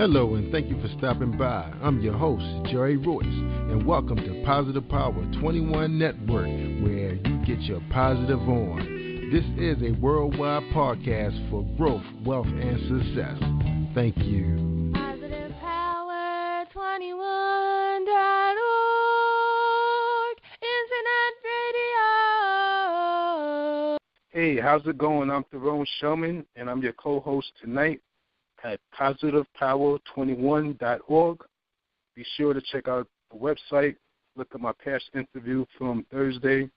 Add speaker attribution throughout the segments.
Speaker 1: Hello, and thank you for stopping by. I'm your host, Jerry Royce, and welcome to Positive Power 21 Network, where you get your positive on. This is a worldwide podcast for growth, wealth, and success. Thank you.
Speaker 2: Positive Power 21.org, Internet Radio.
Speaker 3: Hey, how's it going? I'm Therone Shellman, and I'm your co-host tonight at positivepower21.org. Be sure to check out the website, look at my past interview from Thursday,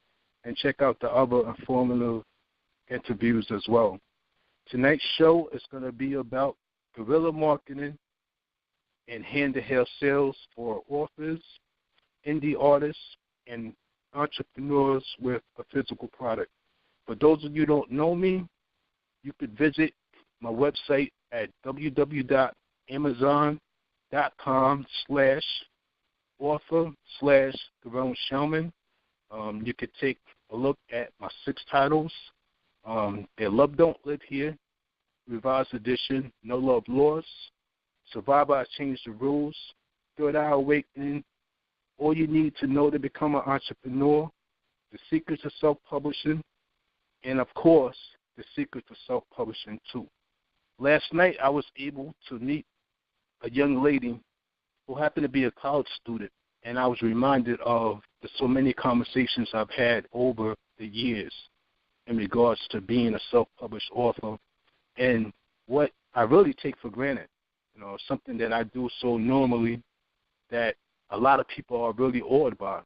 Speaker 3: and check out the other informative interviews as well. Tonight's show is going to be about guerrilla marketing and hand-to-hand sales for authors, indie artists, and entrepreneurs with a physical product. For those of you who don't know me, you could visit my website at www.amazon.com/author/Therone Shellman. You could take a look at my 6 titles. Their Love Don't Live Here, Revised Edition, No Love Lost, Survivor, I Changed the Rules, Third Eye Awakening, All You Need to Know to Become an Entrepreneur, The Secrets of Self-Publishing, and, of course, The Secrets of Self-Publishing, too. Last night, I was able to meet a young lady who happened to be a college student, and I was reminded of the so many conversations I've had over the years in regards to being a self-published author and what I really take for granted, something that I do so normally that a lot of people are really awed by.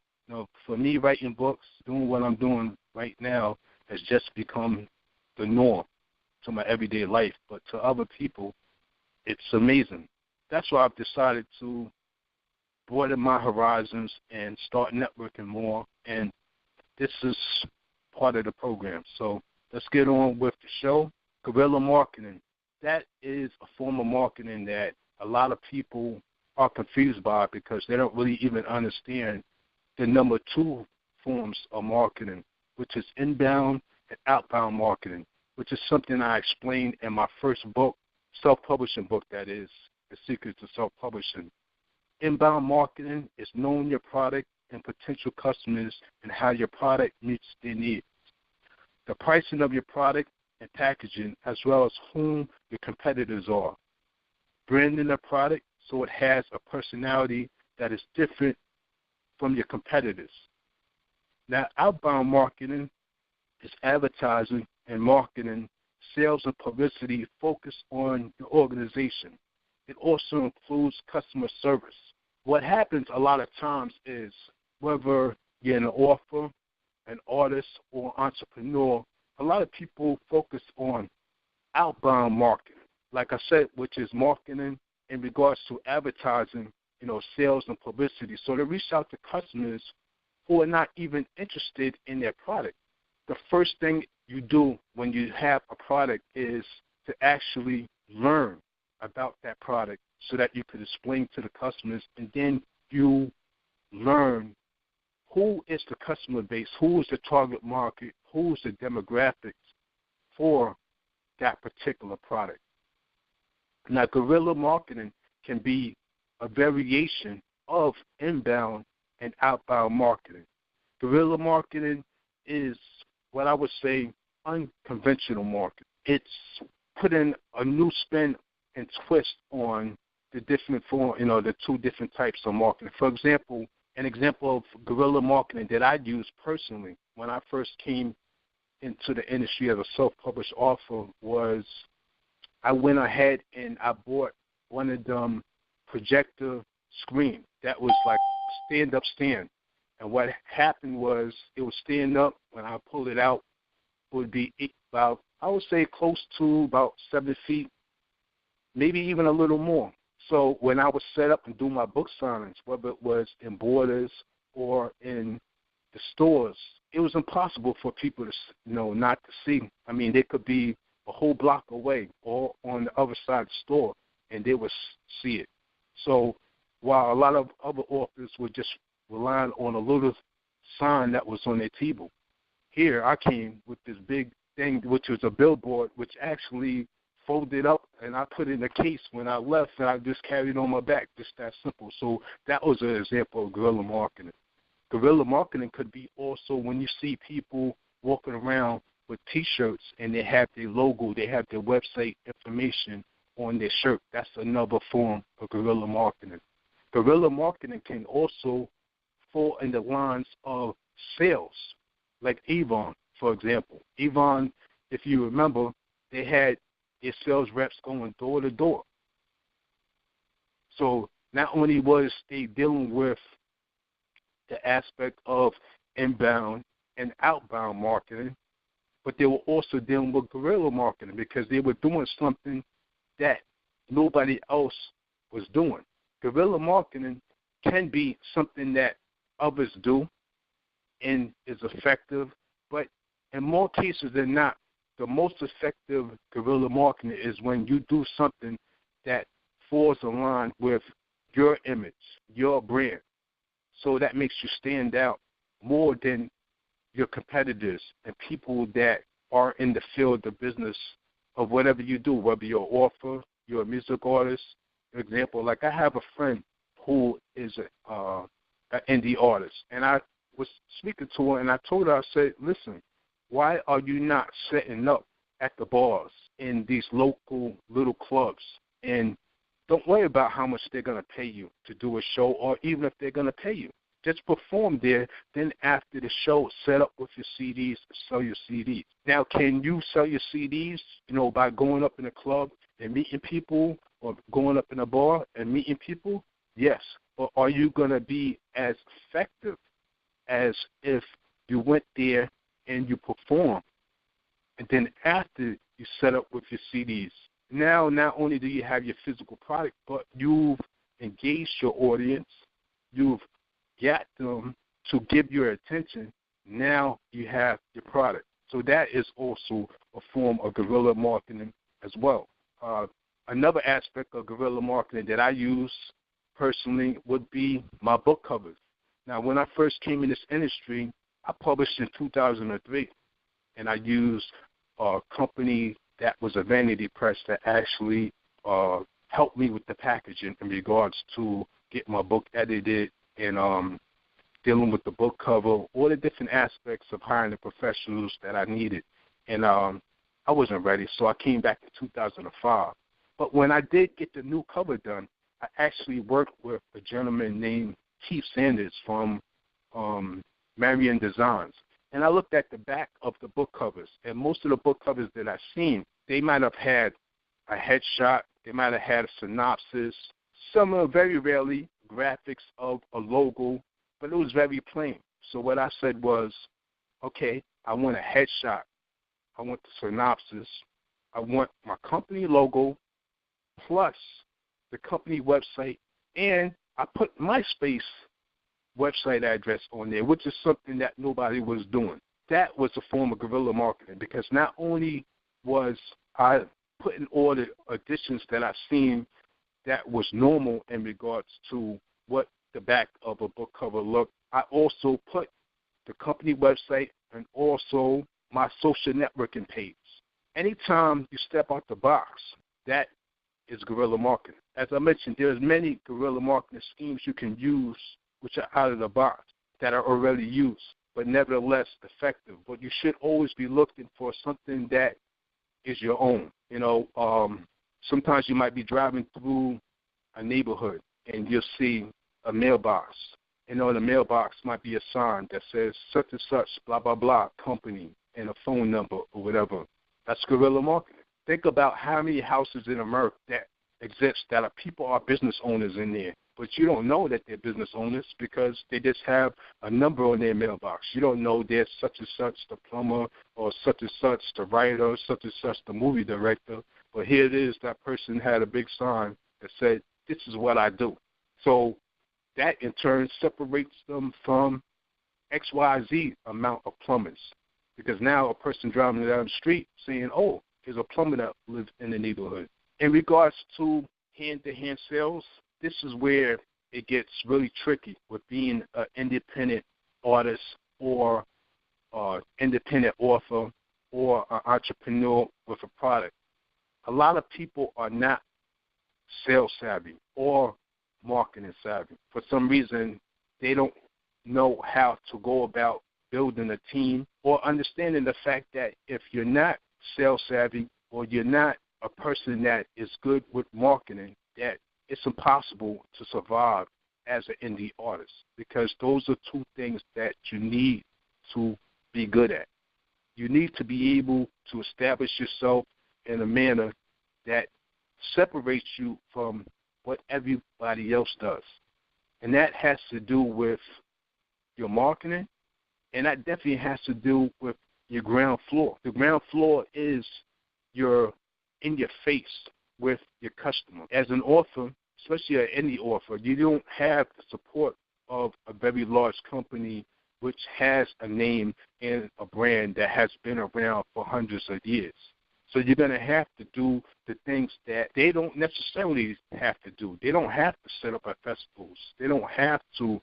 Speaker 3: For me, writing books, doing what I'm doing right now has just become the norm to my everyday life, but to other people, it's amazing. That's why I've decided to broaden my horizons and start networking more, and this is part of the program. So let's get on with the show. Guerrilla marketing. That is a form of marketing that a lot of people are confused by because they don't really even understand the number 2 forms of marketing, which is inbound and outbound marketing, which is something I explained in my first book, self-publishing book, that is, The Secrets of Self-Publishing. Inbound marketing is knowing your product and potential customers and how your product meets their needs. The pricing of your product and packaging, as well as whom your competitors are. Branding the product so it has a personality that is different from your competitors. Now, outbound marketing is advertising and marketing, sales and publicity focused on your organization. It also includes customer service. What happens a lot of times is whether you're an author, an artist, or entrepreneur, a lot of people focus on outbound marketing, like I said, which is marketing in regards to advertising, sales and publicity. So they reach out to customers who are not even interested in their product. The first thing you do when you have a product is to actually learn about that product so that you could explain to the customers, and then you learn who is the customer base, who is the target market, who is the demographics for that particular product. Now, guerrilla marketing can be a variation of inbound and outbound marketing. Guerrilla marketing is what I would say unconventional marketing. It's putting a new spin and twist on the different form, the 2 different types of marketing. For example, an example of guerrilla marketing that I used personally when I first came into the industry as a self-published author was I went ahead and I bought one of them projector screens that was like stand-up stand. And what happened was it would stand up. When I pulled it out, it would be about, I would say, close to about 7 feet, maybe even a little more. So when I would set up and do my book signings, whether it was in Borders or in the stores, it was impossible for people to, not to see. I mean, they could be a whole block away or on the other side of the store, and they would see it. So while a lot of other authors were just relying on a little sign that was on their table, here I came with this big thing, which was a billboard, which actually fold it up, and I put it in a case when I left, and I just carried it on my back. Just that simple. So that was an example of guerrilla marketing. Guerrilla marketing could be also when you see people walking around with T-shirts and they have their logo, they have their website information on their shirt. That's another form of guerrilla marketing. Guerrilla marketing can also fall in the lines of sales, like Avon, for example. Avon, if you remember, they had their sales reps going door to door. So not only was they dealing with the aspect of inbound and outbound marketing, but they were also dealing with guerrilla marketing because they were doing something that nobody else was doing. Guerrilla marketing can be something that others do and is effective, but in more cases than not, the most effective guerrilla marketing is when you do something that falls in line with your image, your brand. So that makes you stand out more than your competitors and people that are in the field of business of whatever you do, whether you're an author, you're a music artist. For example, like I have a friend who is an indie artist, and I was speaking to her, and I told her, I said, listen, why are you not setting up at the bars in these local little clubs? And don't worry about how much they're going to pay you to do a show, or even if they're going to pay you. Just perform there. Then after the show, set up with your CDs, sell your CDs. Now, can you sell your CDs, by going up in a club and meeting people, or going up in a bar and meeting people? Yes. But are you going to be as effective as if you went there and you perform, and then after you set up with your CDs? Now, not only do you have your physical product, but you've engaged your audience, you've got them to give your attention. Now you have your product. So that is also a form of guerrilla marketing as well. Another aspect of guerrilla marketing that I use personally would be my book covers. Now, when I first came in this industry, I published in 2003, and I used a company that was a vanity press that actually helped me with the packaging in regards to get my book edited and dealing with the book cover, all the different aspects of hiring the professionals that I needed. And I wasn't ready, so I came back in 2005. But when I did get the new cover done, I actually worked with a gentleman named Keith Sanders from Marion Designs. And I looked at the back of the book covers, and most of the book covers that I've seen, they might have had a headshot, they might have had a synopsis, some are very rarely graphics of a logo, but it was very plain. So what I said was, okay, I want a headshot, I want the synopsis, I want my company logo plus the company website, and I put MySpace website address on there, which is something that nobody was doing. That was a form of guerrilla marketing, because not only was I putting all the additions that I've seen that was normal in regards to what the back of a book cover looked, I also put the company website and also my social networking page. Anytime you step out the box, that is guerrilla marketing. As I mentioned, there's many guerrilla marketing schemes you can use which are out of the box that are already used, but nevertheless effective. But you should always be looking for something that is your own. Sometimes you might be driving through a neighborhood and you'll see a mailbox. And on the mailbox might be a sign that says such and such, blah, blah, blah, company, and a phone number or whatever. That's guerrilla marketing. Think about how many houses in America that exist that are business owners in there. But you don't know that they're business owners because they just have a number on their mailbox. You don't know they're such and such the plumber, or such and such the writer, such and such the movie director. But here it is, that person had a big sign that said, this is what I do. So that in turn separates them from XYZ amount of plumbers. Because now a person driving down the street saying, oh, there's a plumber that lives in the neighborhood. In regards to hand-to-hand sales, this is where it gets really tricky with being an independent artist or independent author or an entrepreneur with a product. a lot of people are not sales savvy or marketing savvy. For some reason, they don't know how to go about building a team or understanding the fact that if you're not sales savvy or you're not a person that is good with marketing, that it's impossible to survive as an indie artist, because those are two things that you need to be good at. You need to be able to establish yourself in a manner that separates you from what everybody else does. And that has to do with your marketing, and that definitely has to do with your ground floor. The ground floor is your in your face with your customer. As an author, especially an indie author, you don't have the support of a very large company which has a name and a brand that has been around for hundreds of years. So you're going to have to do the things that they don't necessarily have to do. They don't have to set up at festivals. They don't have to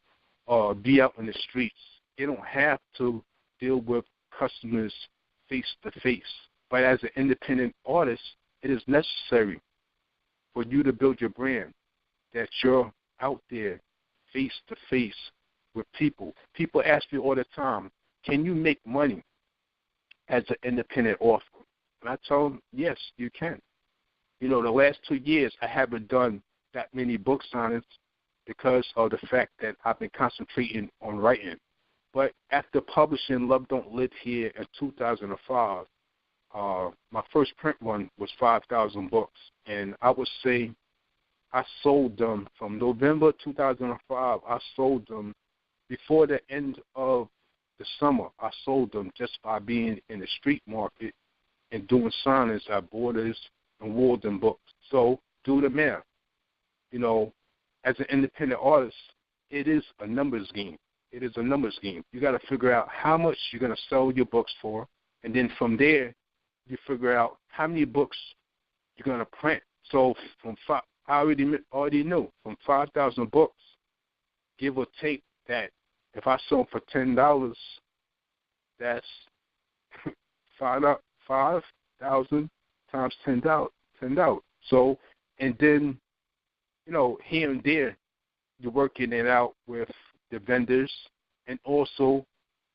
Speaker 3: be out in the streets. They don't have to deal with customers face-to-face. But as an independent artist, it is necessary for you to build your brand, that you're out there face-to-face with people. People ask me all the time, can you make money as an independent author? And I tell them, yes, you can. You know, the last 2 years I haven't done that many book signings because of the fact that I've been concentrating on writing. But after publishing Love Don't Live Here in 2005, my first print run was 5,000 books. And I would say I sold them from November 2005. I sold them before the end of the summer. I sold them just by being in the street market and doing signings at Borders and Walden Books. So do the math. You know, as an independent artist, it is a numbers game. It is a numbers game. You got to figure out how much you're going to sell your books for, and then from there, you figure out how many books you're going to print. So from I already knew from 5,000 books, give or take, that if I sold for $10, that's 5,000 times $10. So, and then, you know, here and there, you're working it out with the vendors. And also,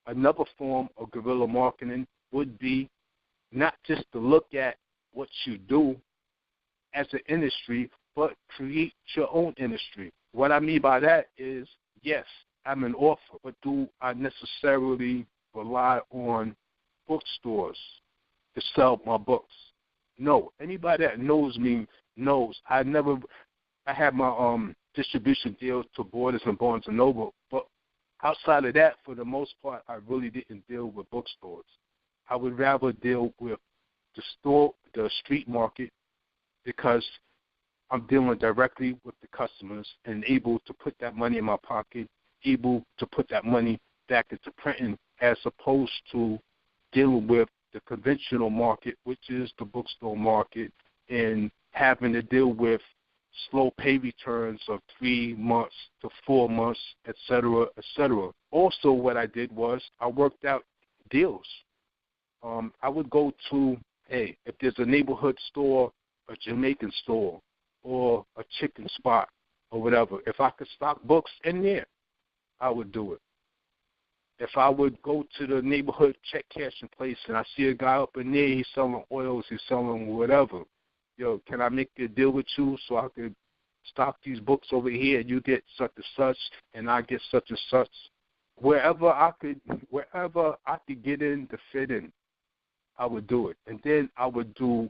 Speaker 3: another form of guerrilla marketing would be not just to look at what you do as an industry, but create your own industry. What I mean by that is, yes, I'm an author, but do I necessarily rely on bookstores to sell my books? No. Anybody that knows me knows I had my distribution deals to Borders and Barnes and Noble, but outside of that, for the most part, I really didn't deal with bookstores. I would rather deal with the street market, because I'm dealing directly with the customers and able to put that money in my pocket, able to put that money back into printing, as opposed to dealing with the conventional market, which is the bookstore market, and having to deal with slow pay returns of 3 months to 4 months, et cetera, et cetera. Also, what I did was I worked out deals. I would go to, if there's a neighborhood store, a Jamaican store, or a chicken spot, or whatever, if I could stock books in there, I would do it. If I would go to the neighborhood check cashing place and I see a guy up in there, he's selling oils, he's selling whatever, yo, can I make a deal with you so I could stock these books over here and you get such and such and I get such and such? Wherever I could get in to fit in, I would do it. And then I would do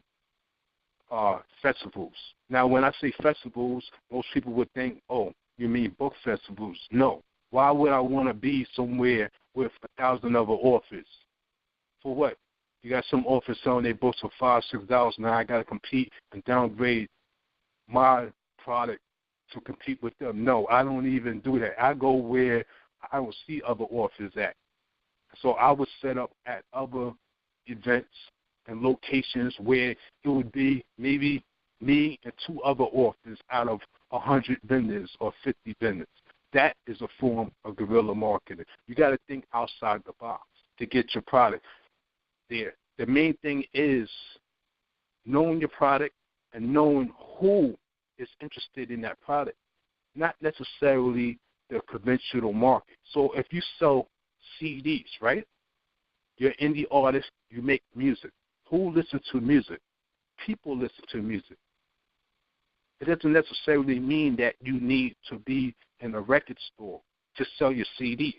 Speaker 3: festivals. Now, when I say festivals, most people would think, oh, you mean book festivals. No. Why would I want to be somewhere with 1,000 other authors? For what? You got some authors selling their books for $5, $6. Now I got to compete and downgrade my product to compete with them. No, I don't even do that. I go where I don't see other authors at. So I would set up at other events and locations where it would be maybe me and 2 other authors out of 100 vendors or 50 vendors. That is a form of guerrilla marketing. You got to think outside the box to get your product there. The main thing is knowing your product and knowing who is interested in that product, not necessarily the conventional market. So if you sell CDs, right? You're an indie artist, you make music. Who listens to music? People listen to music. It doesn't necessarily mean that you need to be in a record store to sell your CDs.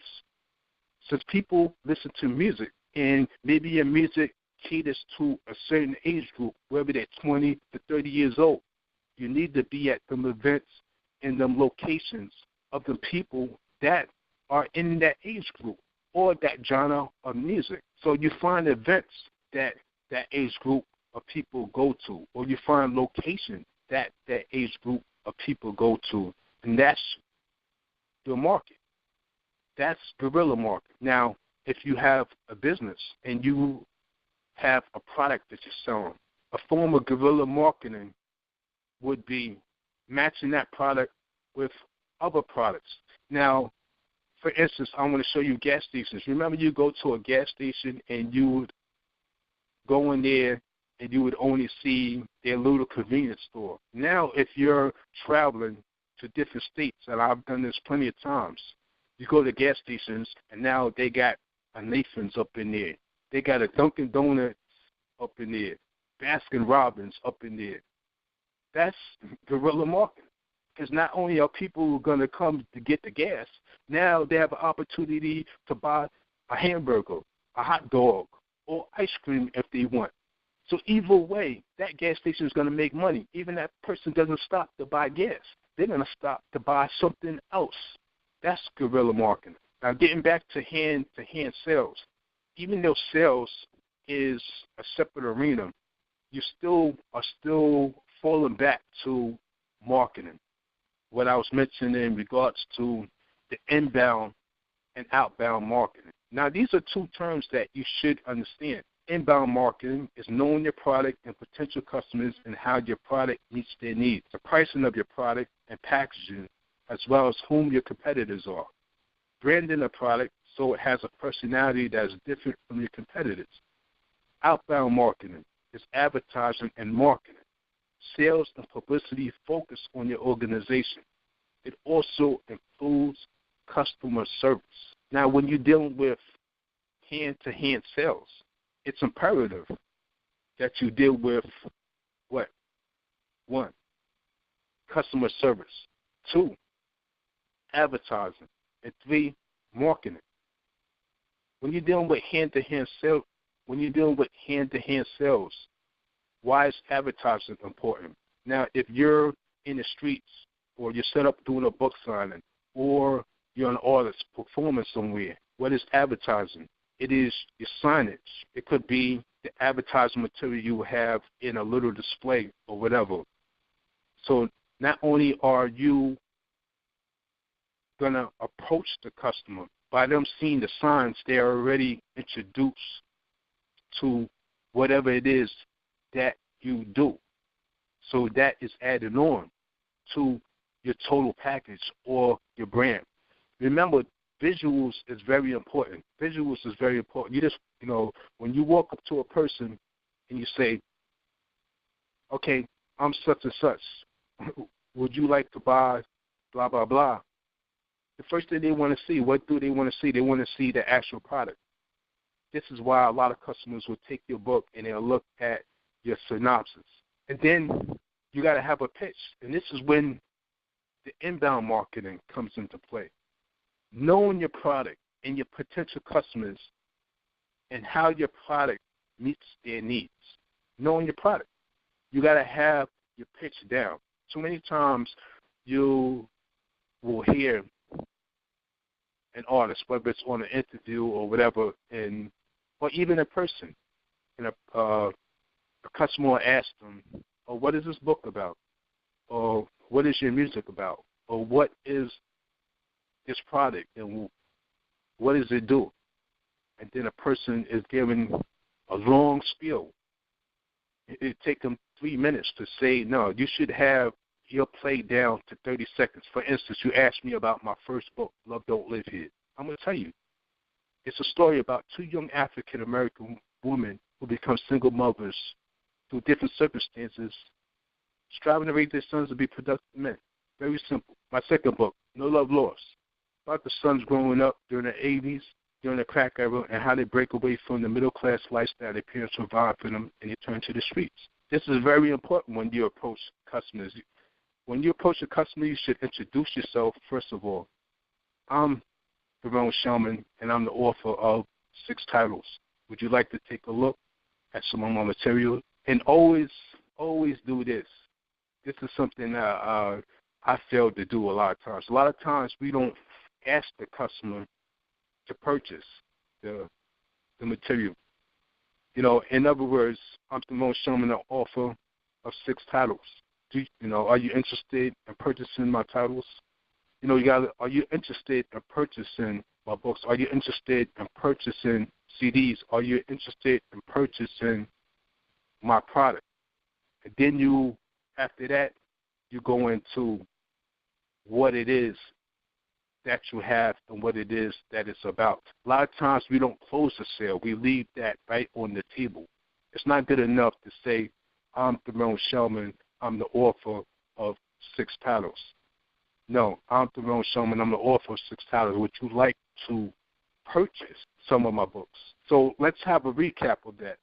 Speaker 3: Since people listen to music, and maybe your music caters to a certain age group, whether they're 20 to 30 years old, you need to be at them events and them locations of the people that are in that age group or that genre of music. So you find events that that age group of people go to, or you find locations that that age group of people go to, and that's your market. That's guerrilla market. Now, if you have a business and you have a product that you're selling, a form of guerrilla marketing would be matching that product with other products. Now, for instance, I want to show you gas stations. Remember, you go to a gas station and you would go in there and you would only see their little convenience store. Now, if you're traveling to different states, and I've done this plenty of times, you go to gas stations and now they got a Nathan's up in there. They got a Dunkin' Donuts up in there, Baskin Robbins up in there. That's guerrilla marketing. Because not only are people going to come to get the gas, now they have an opportunity to buy a hamburger, a hot dog, or ice cream if they want. So either way, that gas station is going to make money. Even that person doesn't stop to buy gas. They're going to stop to buy something else. That's guerrilla marketing. Now, getting back to hand-to-hand sales, even though sales is a separate arena, you are still falling back to marketing. What I was mentioning in regards to the inbound and outbound marketing. Now, these are two terms that you should understand. Inbound marketing is knowing your product and potential customers and how your product meets their needs, the pricing of your product and packaging, as well as whom your competitors are. Branding a product so it has a personality that is different from your competitors. Outbound marketing is advertising and marketing. Sales and publicity focus on your organization. It also includes customer service. Now, when you're dealing with hand-to-hand sales, it's imperative that you deal with what? 1, customer service. 2, advertising. And 3, marketing. When you're dealing with hand-to-hand sales, why is advertising important? Now, if you're in the streets or you're set up doing a book signing or you're an artist performing somewhere, what is advertising? It is your signage. It could be the advertising material you have in a little display or whatever. So not only are you going to approach the customer, by them seeing the signs, they're already introduced to whatever it is that you do. So that is added on to your total package or your brand. Remember, visuals is very important. Visuals is very important. You just, when you walk up to a person and you say, okay, I'm such and such. Would you like to buy blah, blah, blah? The first thing they want to see, what do they want to see? They want to see the actual product. This is why a lot of customers will take your book and they'll look at your synopsis. And then you got to have a pitch. And this is when the inbound marketing comes into play. Knowing your product and your potential customers and how your product meets their needs. Knowing your product. You got to have your pitch down. So many times you will hear an artist, whether it's on an interview or whatever, or even a person, and a customer will ask them, "Oh, what is this book about?" Or "What is your music about?" Or "What is this product and what does it do?" And then a person is giving a long spiel. It takes them 3 minutes to say, "No, you should have your play down to 30 seconds." For instance, you asked me about my first book, Love Don't Live Here. I'm going to tell you. It's a story about 2 young African-American women who become single mothers through different circumstances, striving to raise their sons to be productive men. Very simple. My second book, No Love Lost, about the sons growing up during the 80s, during the crack era, and how they break away from the middle-class lifestyle their parents provide for them, and they turn to the streets. This is very important when you approach customers. When you approach a customer, you should introduce yourself, first of all. I'm Therone Shellman, and I'm the author of 6 titles. Would you like to take a look at some of my material? And always do this. This is something that I failed to do a lot of times. A lot of times we don't ask the customer to purchase the material. You know, in other words, I'm Therone Shellman, the author of 6 titles. Are you interested in purchasing my titles? Are you interested in purchasing my books? Are you interested in purchasing CDs? Are you interested in purchasing my product? And then after that, you go into what it is that you have and what it is that it's about. A lot of times we don't close the sale. We leave that right on the table. It's not good enough to say, I'm Therone Shellman, I'm the author of 6 titles. No, I'm Therone Shellman, I'm the author of 6 titles. Would you like to purchase some of my books? So let's have a recap of that.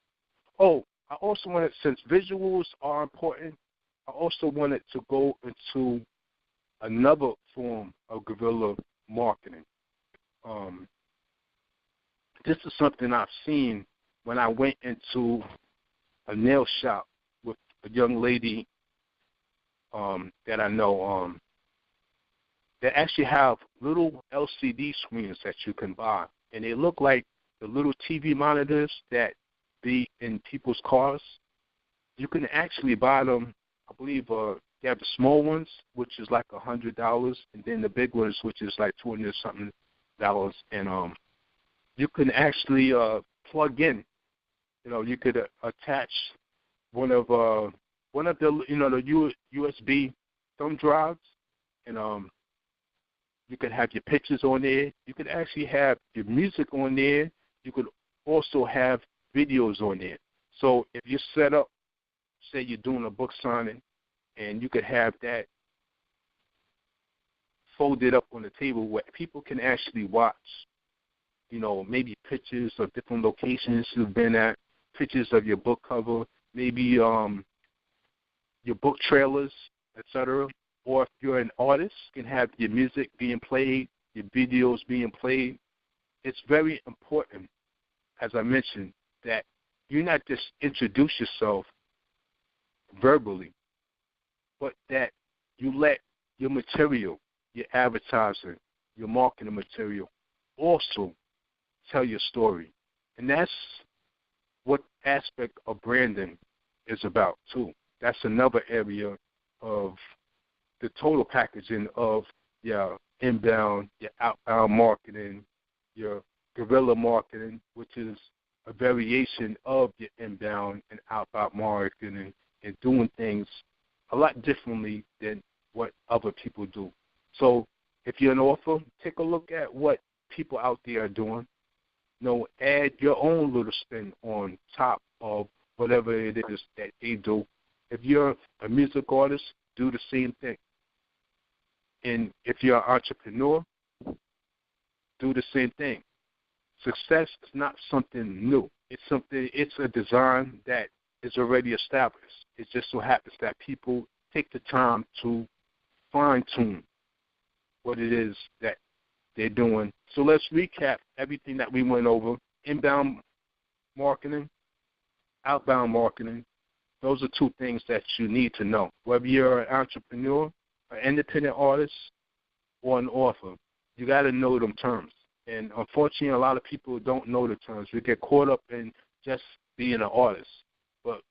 Speaker 3: Oh, I also wanted, since visuals are important, I also wanted to go into another form of guerrilla marketing. This is something I've seen when I went into a nail shop with a young lady that I know that actually have little LCD screens that you can buy. And they look like the little TV monitors that be in people's cars. You can actually buy them, I believe, they have the small ones, which is like $100, and then the big ones, which is like $200-something. And you can actually plug in. You could attach one of the the USB thumb drives, and you could have your pictures on there. You could actually have your music on there. You could also have videos on there. So if you're set up, say you're doing a book signing, and you could have that folded up on the table where people can actually watch, maybe pictures of different locations you've been at, pictures of your book cover, maybe your book trailers, etc. Or if you're an artist, you can have your music being played, your videos being played. It's very important, as I mentioned, that you not just introduce yourself verbally, but that you let your material, your advertising, your marketing material also tell your story. And that's what aspect of branding is about, too. That's another area of the total packaging of your inbound, your outbound marketing, your guerrilla marketing, which is a variation of your inbound and outbound marketing and doing things a lot differently than what other people do. So if you're an author, take a look at what people out there are doing. Add your own little spin on top of whatever it is that they do. If you're a music artist, do the same thing. And if you're an entrepreneur, do the same thing. Success is not something new. It's a design that is already established. It just so happens that people take the time to fine-tune what it is that they're doing. So let's recap everything that we went over. Inbound marketing, outbound marketing. Those are 2 things that you need to know. Whether you're an entrepreneur, an independent artist, or an author, you got to know them terms. And unfortunately, a lot of people don't know the terms. We get caught up in just being an artist. But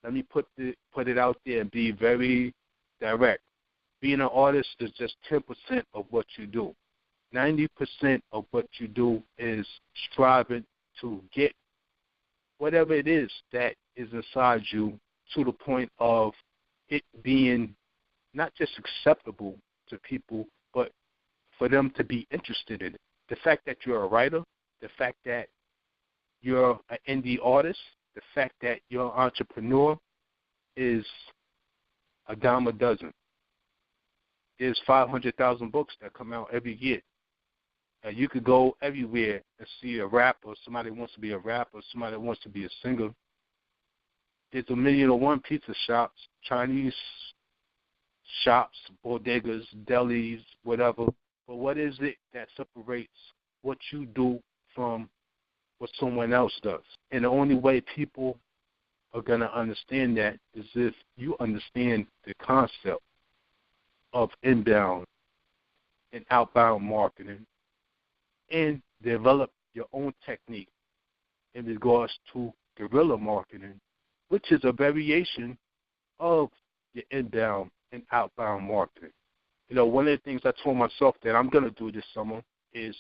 Speaker 3: let me put it out there and be very direct. Being an artist is just 10% of what you do. 90% of what you do is striving to get whatever it is that is inside you to the point of it being not just acceptable to people, but for them to be interested in it. The fact that you're a writer, the fact that you're an indie artist, the fact that you're an entrepreneur is a dime a dozen. There's 500,000 books that come out every year. And you could go everywhere and see a rapper, somebody who wants to be a rapper, somebody that wants to be a singer. There's 1,000,001 pizza shops, Chinese shops, bodegas, delis, whatever. But what is it that separates what you do from what someone else does? And the only way people are going to understand that is if you understand the concept of inbound and outbound marketing and develop your own technique in regards to guerrilla marketing, which is a variation of your inbound and outbound marketing. You know, one of the things I told myself that I'm going to do this summer is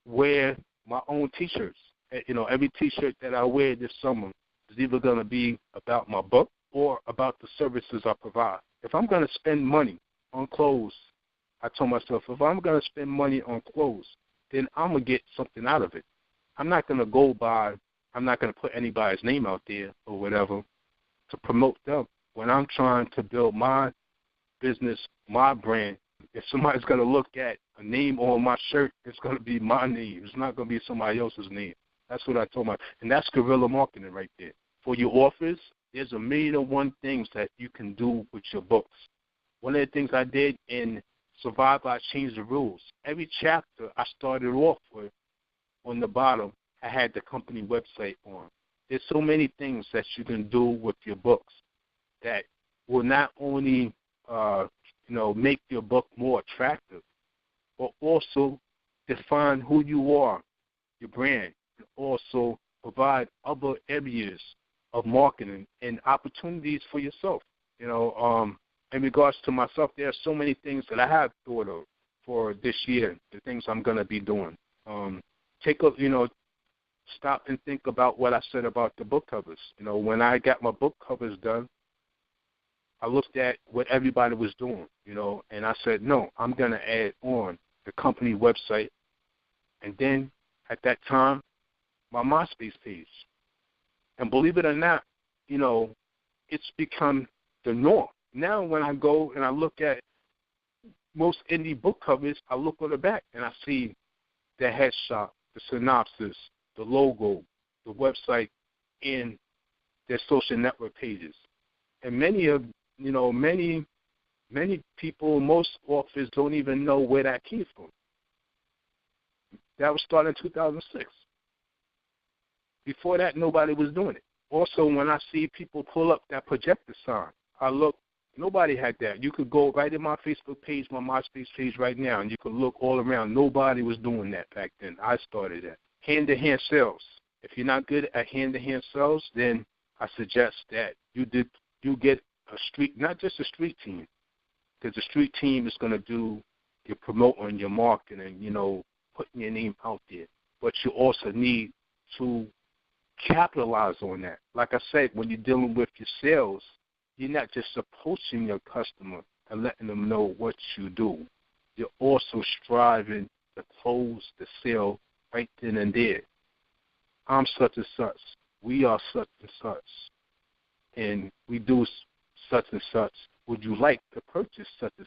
Speaker 3: wear my own T-shirts. You know, every T-shirt that I wear this summer is either going to be about my book or about the services I provide. If I'm going to spend money on clothes, I told myself, if I'm going to spend money on clothes, then I'm going to get something out of it. I'm not going to put anybody's name out there or whatever to promote them. When I'm trying to build my business, my brand, if somebody's going to look at a name on my shirt, it's going to be my name. It's not going to be somebody else's name. That's what I told myself. And that's guerrilla marketing right there. For your authors, there's 1,000,001 things that you can do with your books. One of the things I did in Survive, I Changed the Rules. Every chapter I started off with, on the bottom, I had the company website on. There's so many things that you can do with your books that will not only make your book more attractive, but also define who you are, your brand, and also provide other areas of marketing and opportunities for yourself. You know, in regards to myself, there are so many things that I have thought of for this year, the things I'm going to be doing. Stop and think about what I said about the book covers. You know, when I got my book covers done, I looked at what everybody was doing, you know, and I said, no, I'm going to add on the company website. And then at that time, my MySpace page. And believe it or not, you know, it's become the norm. Now when I go and I look at most indie book covers, I look on the back and I see the headshot, the synopsis, the logo, the website, and their social network pages. And many people, most authors don't even know where that came from. That was started in 2006. Before that, nobody was doing it. Also, when I see people pull up that projector sign, I look, nobody had that. You could go right in my Facebook page, my MySpace page right now, and you could look all around. Nobody was doing that back then. I started that. Hand-to-hand sales. If you're not good at hand-to-hand sales, then I suggest that you get a street, not just a street team, because the street team is going to do your promoting, your marketing, you know, putting your name out there. But you also need to capitalize on that. Like I said, when you're dealing with your sales, you're not just approaching your customer and letting them know what you do. You're also striving to close the sale right then and there. I'm such and such. We are such and such. And we do such and such. Would you like to purchase such and